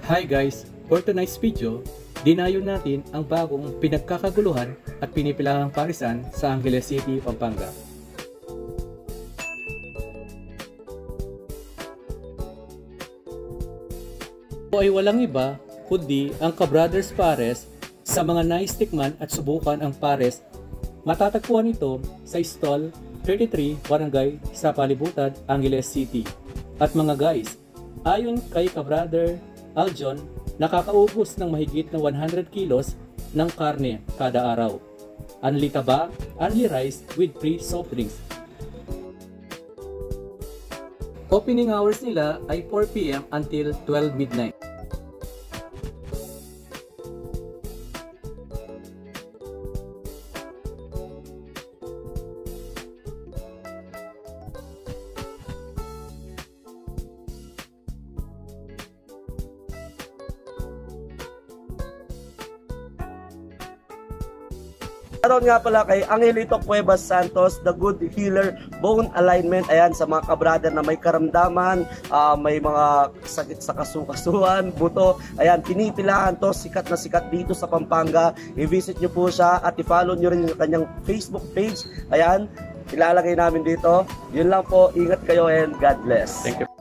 Hi guys! For tonight's video, dinayo natin ang bagong pinagkakaguluhan at pinipilahang parisan sa Angeles City, Pampanga. Ito ay walang iba kundi ang Ka-Brothers Pares. Sa mga nais tikman at subukan ang pares, matatagpuan ito sa Stall 33, Barangay sa Palibutan, Angeles City. At mga guys, ayon kay Ka-Brother Aljon, nakakaubos ng mahigit na 100 kilos ng karne kada araw. Unli taba, unli rice with free soft drinks. Opening hours nila ay 4 PM until 12 midnight. Shoutout nga pala kay Angelito Cuevas Santos, the Good Healer Bone Alignment. Ayan, sa mga kabrother na may karamdaman, may mga sakit sa kasukasuan, buto. Ayan, pinipilahan to, sikat na sikat dito sa Pampanga. I-visit nyo po siya at i-follow nyo rin yung kanyang Facebook page. Ayan, ilalagay namin dito. Yun lang po, ingat kayo and God bless. Thank you.